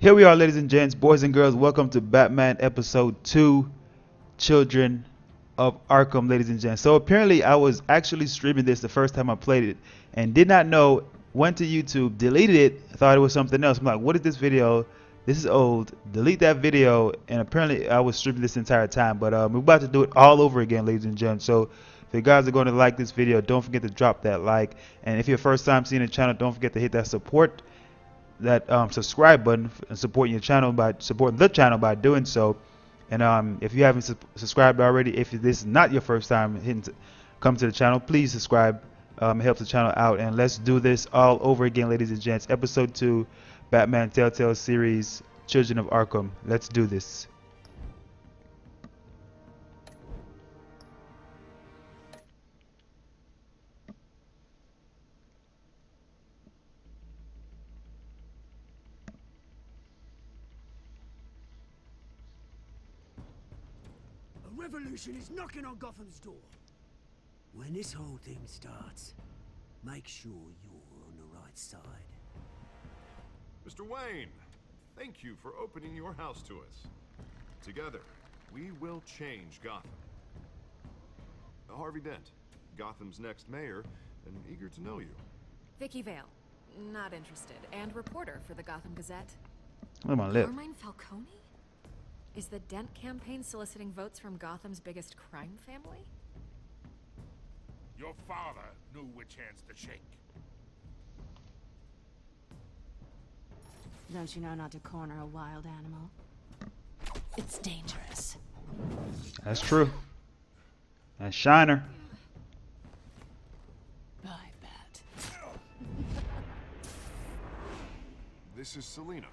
Here we are, ladies and gents, boys and girls. Welcome to Batman Episode 2, Children of Arkham, ladies and gents. So apparently I was actually streaming this the first time I played it and did not know, went to YouTube, deleted it, thought it was something else. I'm like, what is this video? This is old. Delete that video. And apparently I was streaming this entire time. But we're about to do it all over again, ladies and gents. So if you guys are going to like this video, don't forget to drop that like. And if you're first time seeing the channel, don't forget to hit that subscribe button and supporting your channel by supporting the channel by doing so. And if you haven't subscribed already, if this is not your first time come to the channel, please subscribe. It helps the channel out. And let's do this all over again, ladies and gents. Episode 2, Batman Telltale Series, Children of Arkham. Let's do this. A revolution is knocking on Gotham's door. When this whole thing starts, make sure you're on the right side. Mr. Wayne, thank you for opening your house to us. Together, we will change Gotham. Harvey Dent, Gotham's next mayor, and eager to know you. Vicky Vale, not interested, and reporter for the Gotham Gazette. Look at my lip. Carmine Falcone? Is the Dent campaign soliciting votes from Gotham's biggest crime family? Your father knew which hands to shake. Don't you know not to corner a wild animal? It's dangerous. That's true. That's Shiner. Bye, Bat. This is Selina.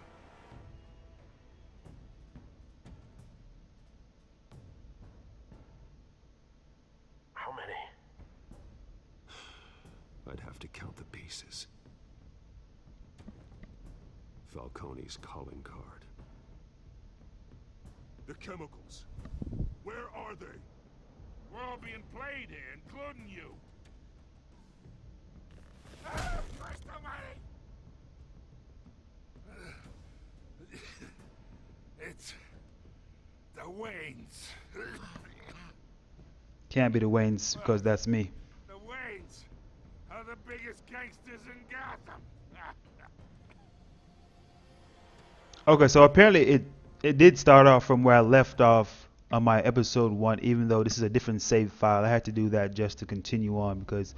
How many? I'd have to count the pieces. Falcone's calling card. The chemicals. Where are they? We're all being played here, including you. Ah, Christ almighty! It's the Waynes. Can't be the Waynes because that's me. The Waynes are the biggest gangsters in Gotham. Okay, so apparently it did start off from where I left off on my episode 1, even though this is a different save file. I had to do that just to continue on because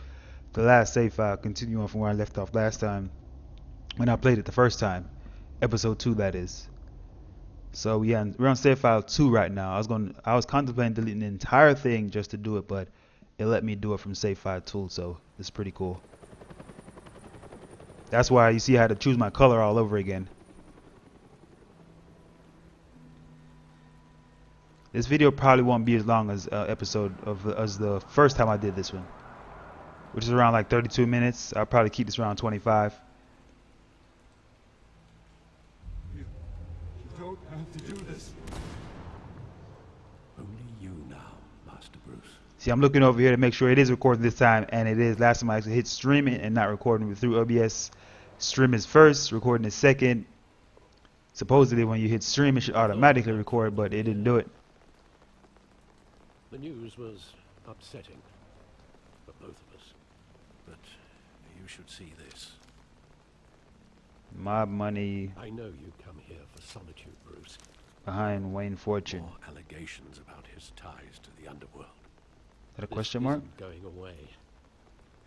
the last save file continued on from where I left off last time when I played it the first time, episode 2 that is. So yeah, we're on save file 2 right now. I was contemplating deleting the entire thing just to do it, but it let me do it from save file 2, so it's pretty cool. That's why you see I had to choose my color all over again. This video probably won't be as long as as the first time I did this one, which is around like 32 minutes. I'll probably keep this around 25. You don't have to do this. Only you now, Master Bruce. See, I'm looking over here to make sure it is recording this time, and it is. Last time I actually hit streaming and not recording through OBS. Stream is first, recording is second. Supposedly when you hit stream it should automatically record, but it didn't do it. The news was upsetting for both of us. But you should see this. Mob money I know you come here for solitude, Bruce. behind Wayne Fortune. More allegations about his ties to the underworld. Is that a This question mark? isn't going away.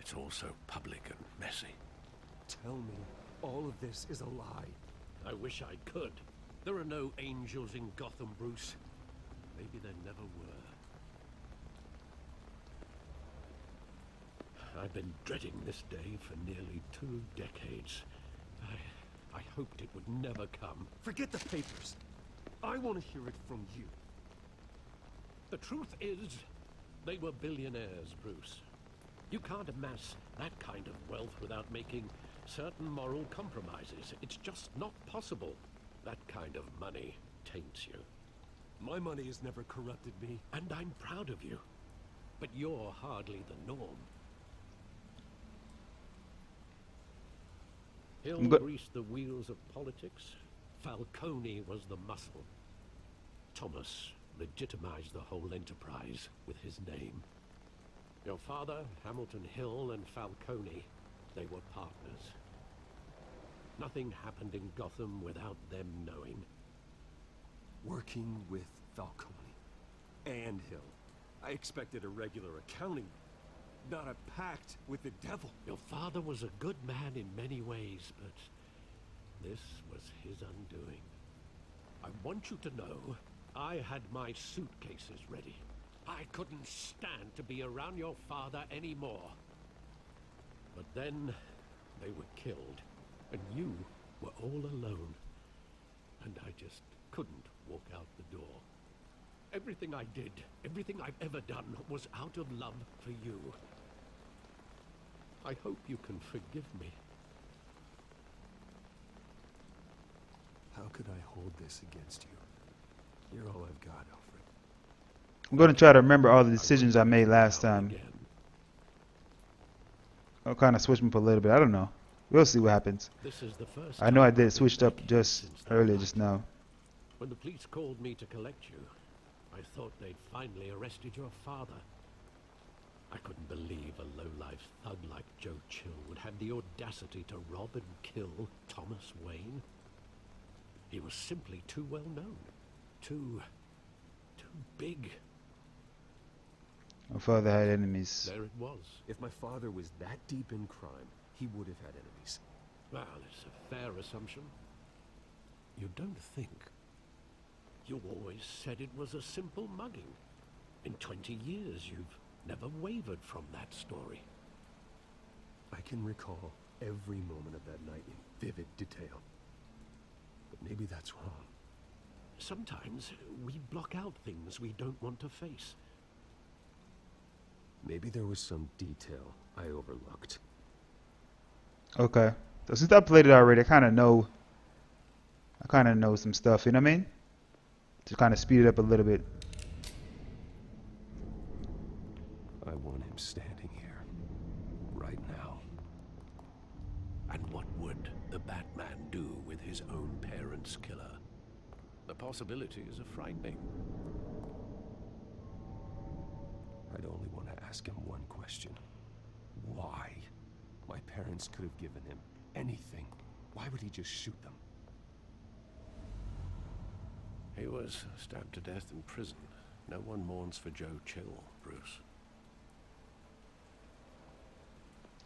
It's also public and messy. Tell me, all of this is a lie. I wish I could. There are no angels in Gotham, Bruce. Maybe there never were. I've been dreading this day for nearly 2 decades. I hoped it would never come. Forget the papers. I want to hear it from you. The truth is, they were billionaires, Bruce. You can't amass that kind of wealth without making certain moral compromises. It's just not possible. That kind of money taints you. My money has never corrupted me. And I'm proud of you. But you're hardly the norm. He'll grease the wheels of politics, Falcone was the muscle. Thomas legitimized the whole enterprise with his name. Your father, Hamilton Hill, and Falcone, they were partners. Nothing happened in Gotham without them knowing. Working with Falcone and Hill. I expected a regular accounting, not a pact with the devil. Your father was a good man in many ways, but this was his undoing. I want you to know, I had my suitcases ready. I couldn't stand to be around your father anymore. But then, they were killed, and you were all alone. And I just couldn't walk out the door. Everything I did, everything I've ever done, was out of love for you. I hope you can forgive me. How could I hold this against you? You're all I've got, Alfred. I'm going to try to remember all the decisions I made last time. I'll kind of switch them up a little bit. I don't know. We'll see what happens. This is the first I know I time did I've switched been up back just since that earlier, night. just now. When the police called me to collect you, I thought they'd finally arrested your father. I couldn't believe a low-life thug like Joe Chill would have the audacity to rob and kill Thomas Wayne. He was simply too well known. Too big. My father had enemies. There it was. If my father was that deep in crime, he would have had enemies. Well, it's a fair assumption. You don't think? You always said it was a simple mugging. In 20 years, you've never wavered from that story. I can recall every moment of that night in vivid detail. But maybe that's wrong. Sometimes we block out things we don't want to face. Maybe there was some detail I overlooked. Okay. So since I played it already, I kind of know some stuff, you know what I mean? To kind of speed it up a little bit. I want him standing here, right now. And what would the Batman do with his own parents' killer? The possibilities are frightening. I'd only want to ask him one question. Why? My parents could have given him anything. Why would he just shoot them? He was stabbed to death in prison. No one mourns for Joe Chill, Bruce.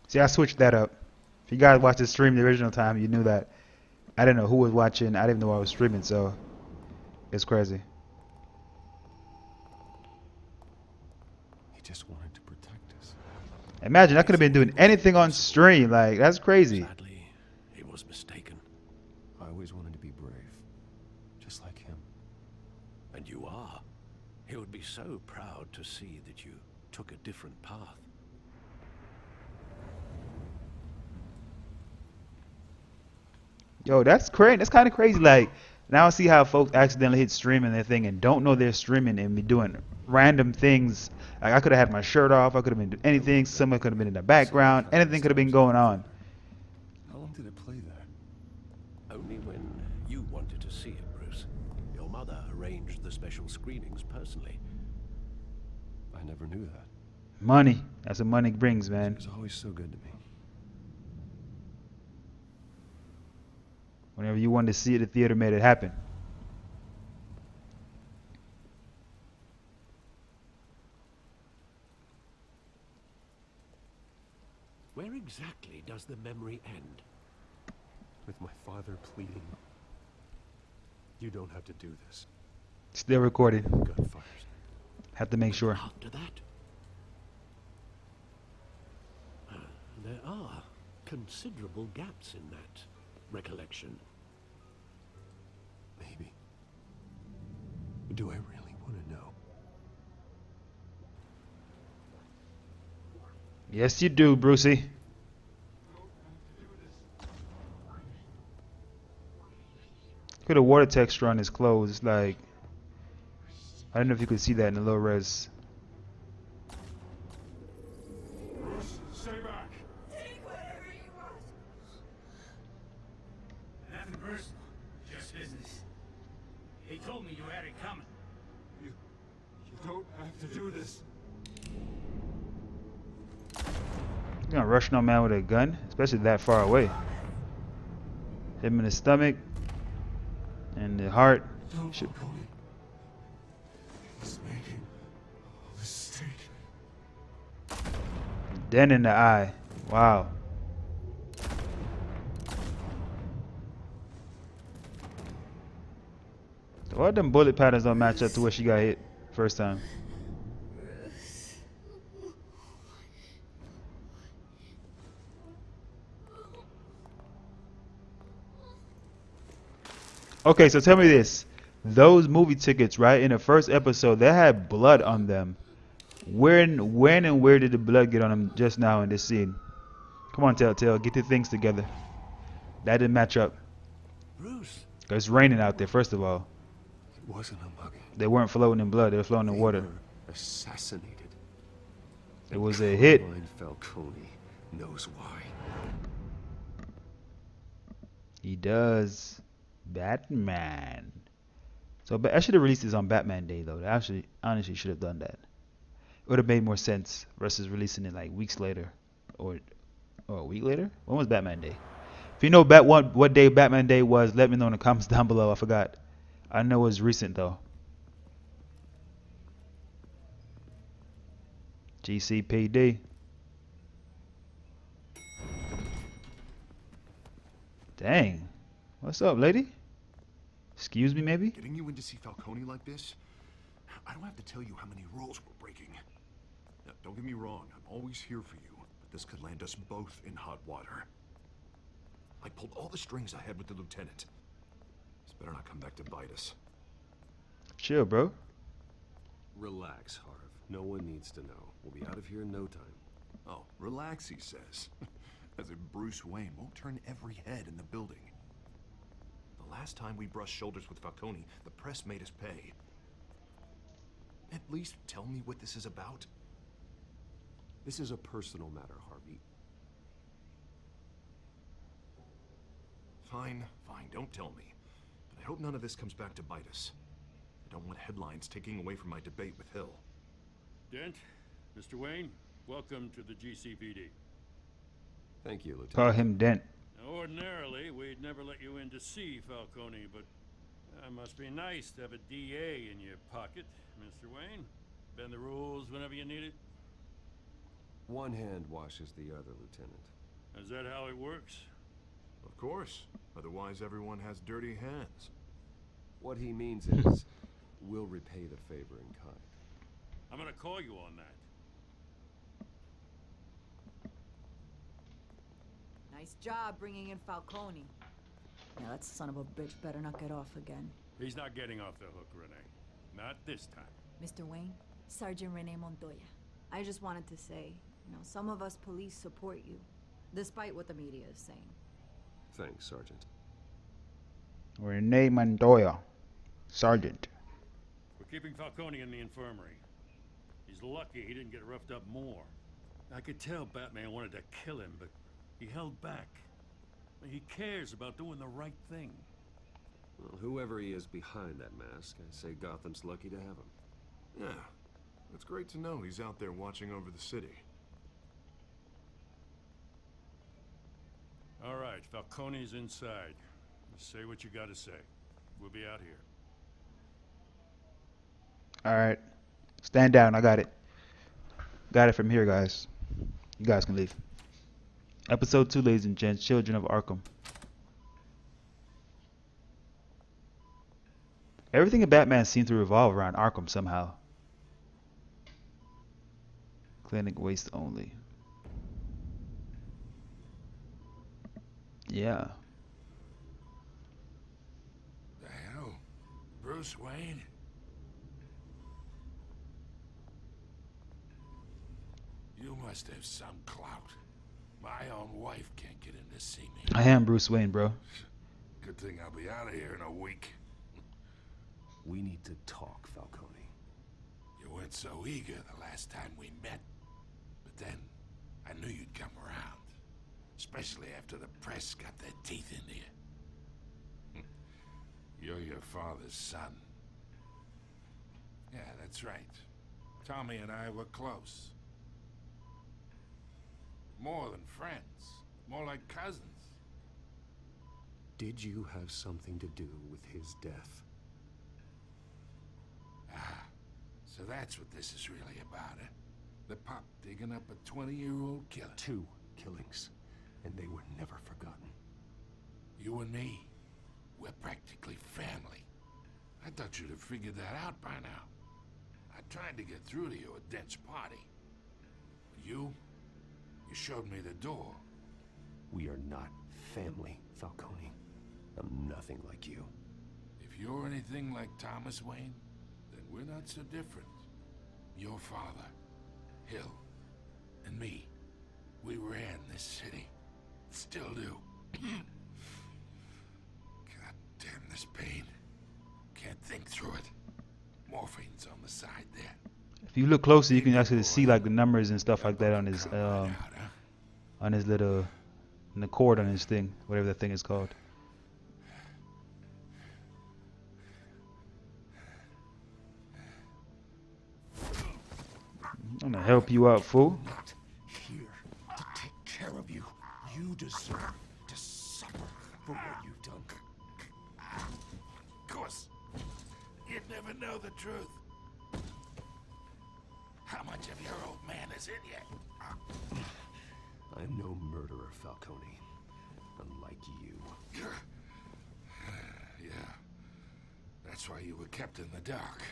See, I switched that up. If you guys watched the stream the original time, you knew that. I didn't know who was watching. I didn't know I was streaming, so it's crazy. He just wanted to protect us. Imagine I could have been doing anything on stream. Like, that's crazy. Sadly, he was mistaken. I always wanted to be brave, just like him. And you are. He would be so proud to see that you took a different path. Yo, that's crazy. That's kind of crazy. Like, now I see how folks accidentally hit streaming their thing and don't know they're streaming and be doing random things. Like, I could have had my shirt off. I could have been doing anything. Someone could have been in the background. Anything could have been going on. How long did it play there? Only when you wanted to see it, Bruce. Your mother arranged the special screenings personally. I never knew that. Money. That's what money brings, He man. was always so good to me. Whenever you wanted to see it, the theater made it happen. Where exactly does the memory end? With my father pleading, "You don't have to do this." Still recording. Gunfires. Have to make sure. After that? There are considerable gaps in that recollection. Maybe. Do I really want to know? Yes, you do, Brucey. Look at the water texture on his clothes. It's like, I don't know if you could see that in the low res. Stay back. Take whatever you want. Nothing personal. Just business. He told me you had it coming. You don't have to do this. You gonna rush no man with a gun, especially that far away. Hit him in the stomach and the heart. Don't Should- Falcone. He's making a mistake. Dent in the eye. Wow. Why them bullet patterns don't match up to where she got hit first time? Okay, so tell me this. Those movie tickets, right, in the first episode, they had blood on them. When and where did the blood get on them just now in this scene? Come on, Telltale, get your things together. That didn't match up. Bruce. It's raining out there, first of all. It wasn't a mugging. They weren't floating in blood, they were floating in They water. were assassinated. It was a hit. Blind Falcone knows why. He does. Batman. So I should have released this on Batman Day, though. I honestly should have done that. It would have made more sense versus releasing it like weeks later, or a week later. When was Batman Day? If you know what day Batman Day was, let me know in the comments down below. I forgot. I know it was recent though. GCPD. Dang. What's up, lady? Excuse me, maybe? Getting you in to see Falcone like this? I don't have to tell you how many rules we're breaking. Now, don't get me wrong, I'm always here for you, but this could land us both in hot water. I pulled all the strings I had with the lieutenant. This better not come back to bite us. Chill, bro. Relax, Harv. No one needs to know. We'll be out of here in no time. Oh, relax, he says. As if Bruce Wayne won't turn every head in the building. The last time we brushed shoulders with Falcone, the press made us pay. At least tell me what this is about. This is a personal matter, Harvey. Fine, don't tell me. But I hope none of this comes back to bite us. I don't want headlines taking away from my debate with Hill. Dent, Mr. Wayne, welcome to the GCPD. Thank you, Lieutenant. Call him Dent. Now, ordinarily, we'd never let you in to see Falcone, but it must be nice to have a DA in your pocket, Mr. Wayne. Bend the rules whenever you need it. One hand washes the other, Lieutenant. Is that how it works? Of course. Otherwise, everyone has dirty hands. What he means is, we'll repay the favor in kind. I'm gonna call you on that. Nice job bringing in Falcone. Yeah, that son of a bitch better not get off again. He's not getting off the hook, Renee. Not this time. Mr. Wayne, Sergeant Renee Montoya. I just wanted to say, some of us police support you, despite what the media is saying. Thanks, Sergeant. Renee Montoya, Sergeant. We're keeping Falcone in the infirmary. He's lucky he didn't get roughed up more. I could tell Batman wanted to kill him, but he held back. He cares about doing the right thing. Well, whoever he is behind that mask, I say Gotham's lucky to have him. Yeah, it's great to know he's out there watching over the city. All right, Falcone's inside. Say what you gotta say. We'll be out here. Alright. Stand down, I got it. Got it from here, guys. You guys can leave. Episode 2, ladies and gents, Children of Arkham. Everything in Batman seems to revolve around Arkham somehow. Clinic waste only. Yeah. The hell? Bruce Wayne? You must have some clout. My own wife can't get in to see me. I am Bruce Wayne, bro. Good thing I'll be out of here in a week. We need to talk, Falcone. You weren't so eager the last time we met. But then, I knew you'd come around. Especially after the press got their teeth into you. You're your father's son. Yeah, that's right. Tommy and I were close. More than friends. More like cousins. Did you have something to do with his death? Ah, so that's what this is really about, eh? The pop digging up a 20-year-old killer. 2 killings, and they were never forgotten. You and me, we're practically family. I thought you'd have figured that out by now. I tried to get through to you at Dent's party. But you showed me the door. We are not family, Falcone. I'm nothing like you. If you're anything like Thomas Wayne, then we're not so different. Your father, Hill, and me, we ran this city. Still do. God damn this pain. Can't think through it. Morphine's on the side there. If you look closer, you can actually see like the numbers and stuff like that on his little, on the cord on his thing, whatever that thing is called. I'm gonna help you out, fool. Not here to take care of you. You deserve to suffer for what you've done. Of course. You'd never know the truth. How much of your old man is in you? I'm no murderer, Falcone. Unlike you. Yeah. That's why you were kept in the dark.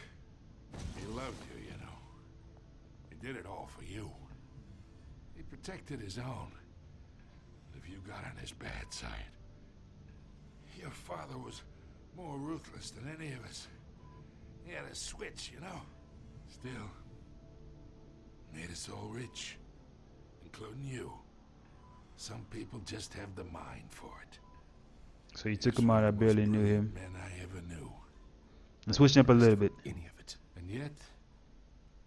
He loved you, you know. He did it all for you. He protected his own. If you got on his bad side. Your father was more ruthless than any of us. He had a switch, you know. Still, made us all rich. Including you. Some people just have the mind for it. So you took him out, I barely knew him. Man I ever knew. Let's switch up a little bit. Any of it. And yet,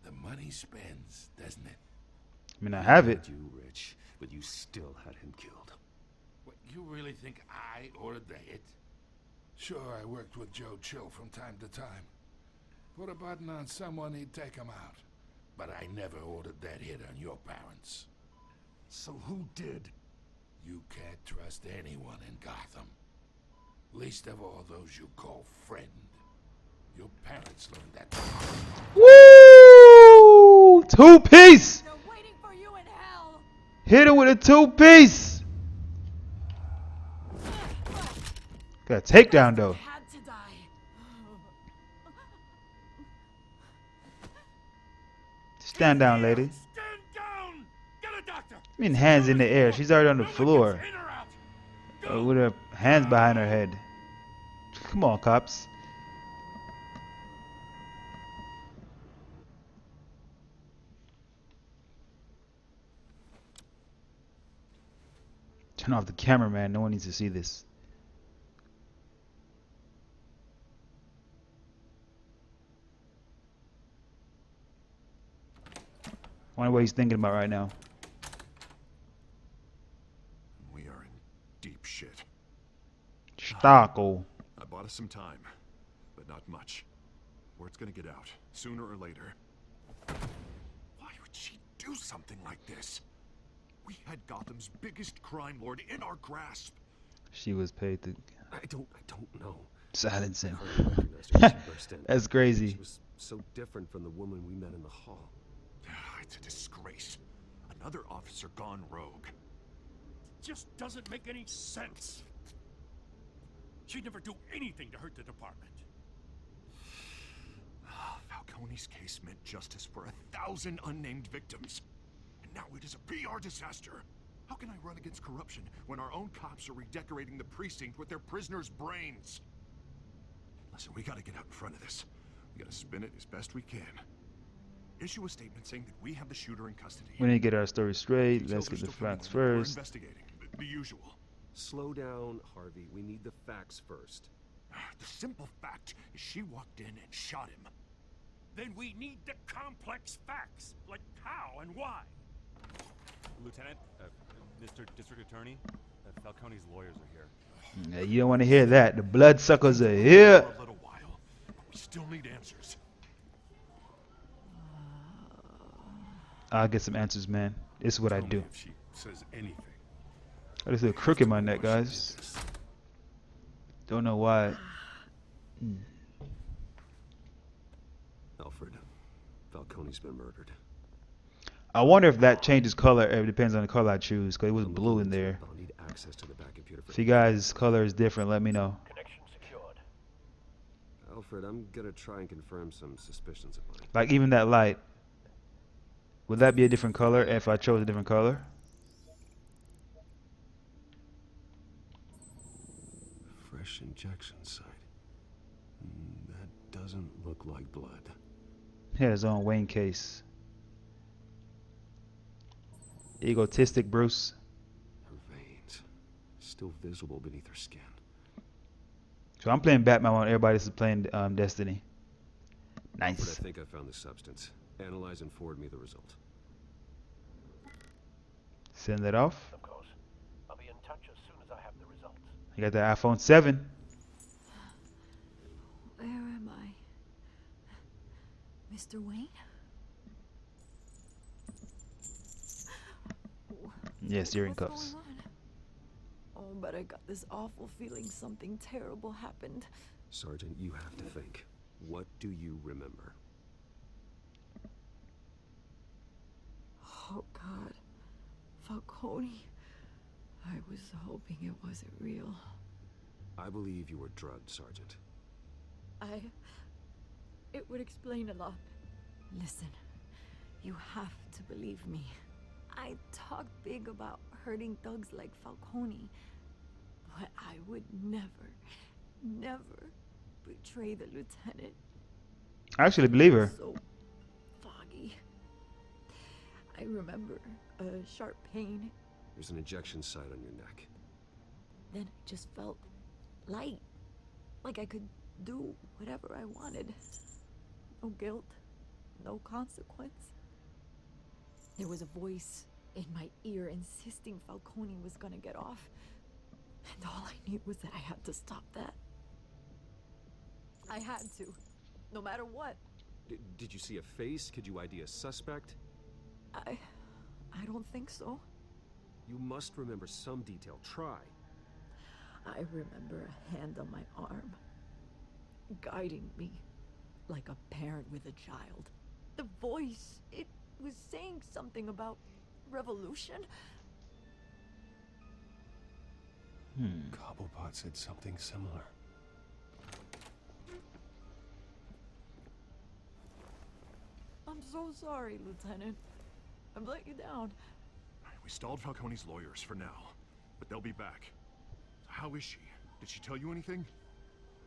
the money spends, doesn't it? I mean, I have it. You rich, but you still had him killed. What, you really think I ordered the hit? Sure, I worked with Joe Chill from time to time. Put a button on someone, he'd take him out. But I never ordered that hit on your parents. So who did? You can't trust anyone in Gotham. Least of all those you call friend. Your parents learned that. Woo! 2-piece! They're waiting for you in hell. Hit him with a 2-piece! Got a takedown though. Had to die. Stand down, lady. Stand down! Get a doctor! I mean, hands in the air. She's already on the floor. In or out? With her hands behind her head. Come on, cops. Turn off the camera, man. No one needs to see this. I wonder what he's thinking about right now. We are in deep shit. Stocko. I bought us some time, but not much. Word's gonna get out, sooner or later. Why would she do something like this? We had Gotham's biggest crime lord in our grasp. She was paid to I don't know. silence him. I hardly recognized her when she burst in. That's crazy. She was so different from the woman we met in the hall. It's a disgrace. Another officer gone rogue. Just doesn't make any sense. She'd never do anything to hurt the department. Falcone's case meant justice for 1,000 unnamed victims. And now it is a PR disaster. How can I run against corruption when our own cops are redecorating the precinct with their prisoners' brains? Listen, we gotta get out in front of this. We gotta spin it as best we can. Issue a statement saying that we have the shooter in custody. We need to get our story straight. Details Let's are get the still coming facts in. We're first. investigating. The usual. Slow down, Harvey. We need the facts first. The simple fact is she walked in and shot him. Then we need the complex facts, like how and why. Lieutenant, Mr. District Attorney, Falcone's lawyers are here. Yeah, you don't want to hear that. The bloodsuckers are here. For a little while, but we still need answers. I'll get some answers, man. This is what I Tell do. me if she says anything. I just feel a crook in my neck, guys. Don't know why. Alfred, Falcone's been murdered. I wonder if that changes color. It depends on the color I choose, because it was blue in there. I'll need access to the back computer for If you guys' color is different, let me know. Connection secured. Alfred, I'm gonna try and confirm some suspicions of mine. Like even that light. Would that be a different color if I chose a different color? Fresh injection site. That doesn't look like blood. He had his own Wayne case. Egotistic Bruce. Her veins, still visible beneath her skin. So I'm playing Batman while everybody else is playing Destiny. Alfred, Nice. I think I found the substance. Analyze and forward me the result. Send that off. Of course. I'll be in touch as soon as I have the results. You got the iPhone 7. Where am I? Mr. Wayne? Yes, you're in What's cuffs. going on? Oh, but I got this awful feeling something terrible happened. Sergeant, you have to think. What do you remember? Oh, God. Falcone. I was hoping it wasn't real. I believe you were drugged, Sergeant. It would explain a lot. Listen, you have to believe me. I talked big about hurting thugs like Falcone, but I would never, never betray the lieutenant. I actually believe her. So foggy. I remember a sharp pain. There's an injection site on your neck. Then it just felt light, like I could do whatever I wanted. No guilt, no consequence. There was a voice in my ear insisting Falcone was gonna get off. And all I knew was that I had to stop that. I had to, no matter what. Did you see a face? Could you ID a suspect? I don't think so. You must remember some detail. Try. I remember a hand on my arm, guiding me like a parent with a child. The voice, it was saying something about revolution. Cobblepot said something similar. I'm so sorry, Lieutenant. I've let you down. We stalled Falcone's lawyers for now, but they'll be back. How is she? Did she tell you anything?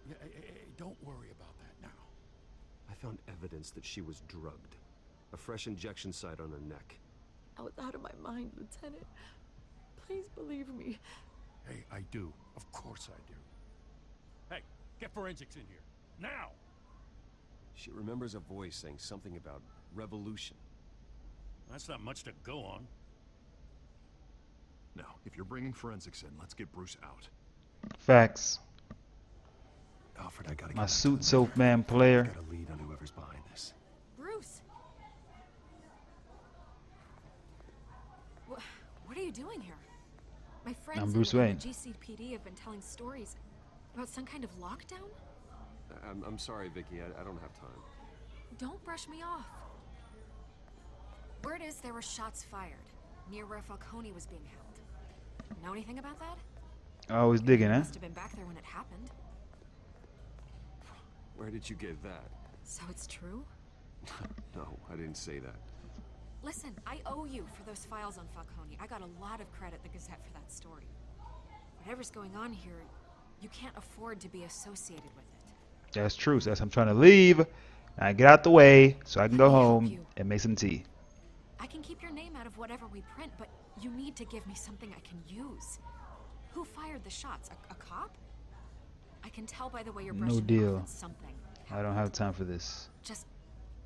Hey, don't worry about that now. I found evidence that she was drugged. A fresh injection site on her neck. I was out of my mind, Lieutenant. Please believe me. Hey, I do. Of course I do. Hey, get forensics in here. Now! She remembers a voice saying something about revolution. That's not much to go on. Now, if you're bringing forensics in, let's get Bruce out. Facts. Alfred, I gotta My get suit soap man player. Got a lead on whoever's behind this. Bruce! What are you doing here? My friends I'm Bruce in the Wayne. GCPD have been telling stories about some kind of lockdown. I'm sorry, Vicky. I don't have time. Don't brush me off. Word is there were shots fired near where Falcone was being held. Know anything about that? Always digging, huh? Must have been back there when it happened. Where did you get that? So it's true? No, I didn't say that. Listen, I owe you for those files on Falcone. I got a lot of credit at the Gazette for that story. Whatever's going on here, you can't afford to be associated with it. That's true. So that's I'm trying to leave. I get out the way so I can go home and make some tea. I can keep your name out of whatever we print, but you need to give me something I can use. Who fired the shots? A cop? I can tell by the way you're brushing No me deal. off that something. I don't have time for this. Just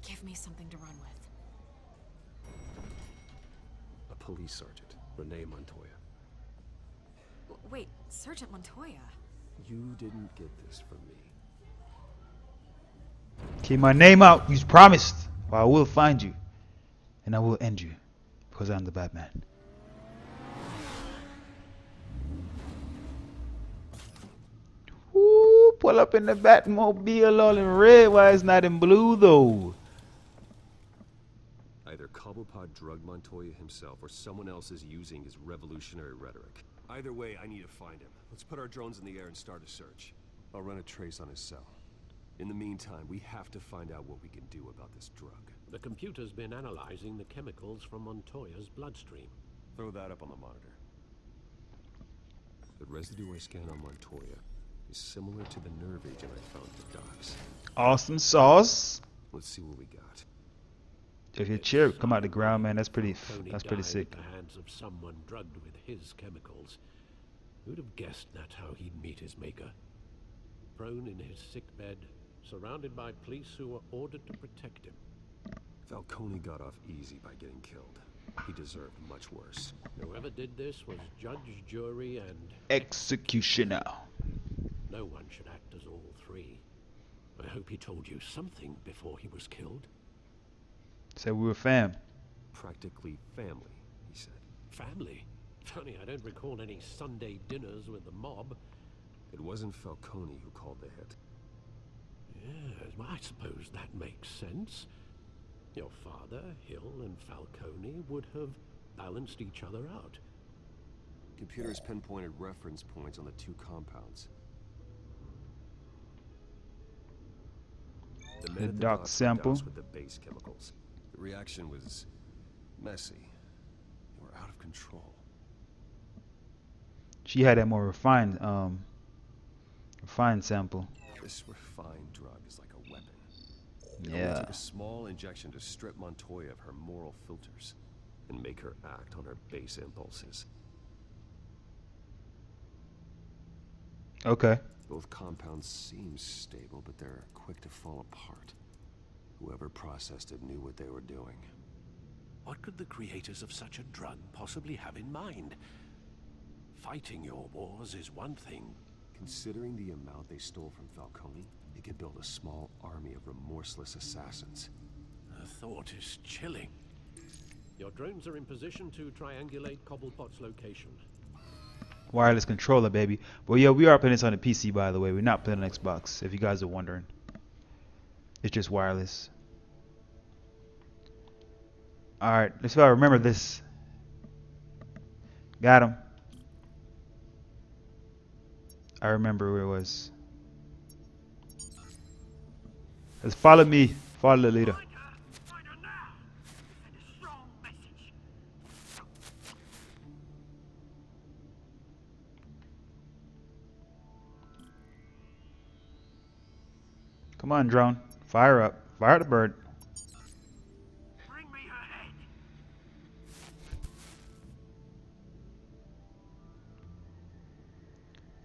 give me something to run with. A police sergeant, Renee Montoya. Wait, Sergeant Montoya. You didn't get this from me. Keep my name out. You promised. Or I will find you. And I will end you. Because I'm the Batman. Woo, pull up in the Batmobile all in red. Why it's not in blue though? Either Cobblepot drugged Montoya himself or someone else is using his revolutionary rhetoric. Either way, I need to find him. Let's put our drones in the air and start a search. I'll run a trace on his cell. In the meantime, we have to find out what we can do about this drug. The computer's been analyzing the chemicals from Montoya's bloodstream. Throw that up on the monitor. The residue I scanned on Montoya is similar to the nerve agent I found at the docks. Awesome sauce. Let's see what we got. If your chair come out the ground, man, that's pretty Tony sick. At the hands of someone drugged with his chemicals. Who'd have guessed that's how he'd meet his maker? Prone in his sickbed, surrounded by police who were ordered to protect him. Falcone got off easy by getting killed. He deserved much worse. Whoever did this was judge, jury, and Executioner. no one should act as all three. I hope he told you something before he was killed. Said we were fam. Practically family, he said. Family? Funny, I don't recall any Sunday dinners with the mob. It wasn't Falcone who called the hit. Yes, well, I suppose that makes sense. Your father, Hill, and Falcone would have balanced each other out. Computers pinpointed reference points on the two compounds. The men at the doc docks sample. were doused with the base chemicals. The reaction was messy. They were out of control. She had that more refined sample. This refined drug is like a weapon. It only Yeah. took a small injection to strip Montoya of her moral filters and make her act on her base impulses. Okay. Both compounds seem stable, but they're quick to fall apart. Whoever processed it knew what they were doing. What could the creators of such a drug possibly have in mind? Fighting your wars is one thing. Considering the amount they stole from Falcone, they could build a small army of remorseless assassins. The thought is chilling. Your drones are in position to triangulate Cobblepot's location. Wireless controller, baby. Well, yeah, we are playing this on the PC, by the way. We're not playing on Xbox, if you guys are wondering. It's just wireless. Alright, let's see if I remember this. Got him. I remember where it was. Let's follow me. Follow the leader. Come on, drone. Fire up. Fire the bird. Bring me her head.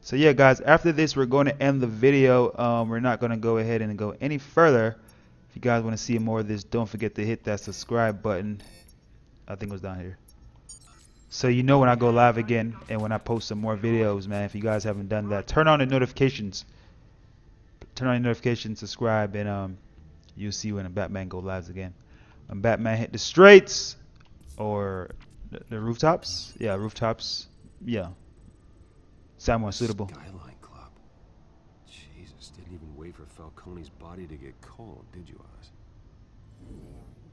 So yeah, guys, after this, we're going to end the video. We're not going to go ahead and go any further. If you guys want to see more of this, don't forget to hit that subscribe button. I think it was down here. So you know when I go live again and when I post some more videos, man. If you guys haven't done that, turn on the notifications. Turn on your notifications, subscribe, and you'll see when Batman go live again. When Batman hit the streets or the rooftops, yeah, rooftops, yeah. Sound more suitable. Skyline Club. Jesus, didn't even wait for Falcone's body to get cold, did you, Oz?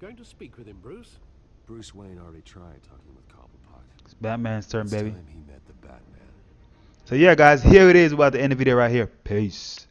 Going to speak with him, Bruce? Bruce Wayne already tried talking with Cobblepot. It's Batman's turn, baby. This time he met the Batman. So yeah, guys, here it is. We're about to end the video right here. Peace.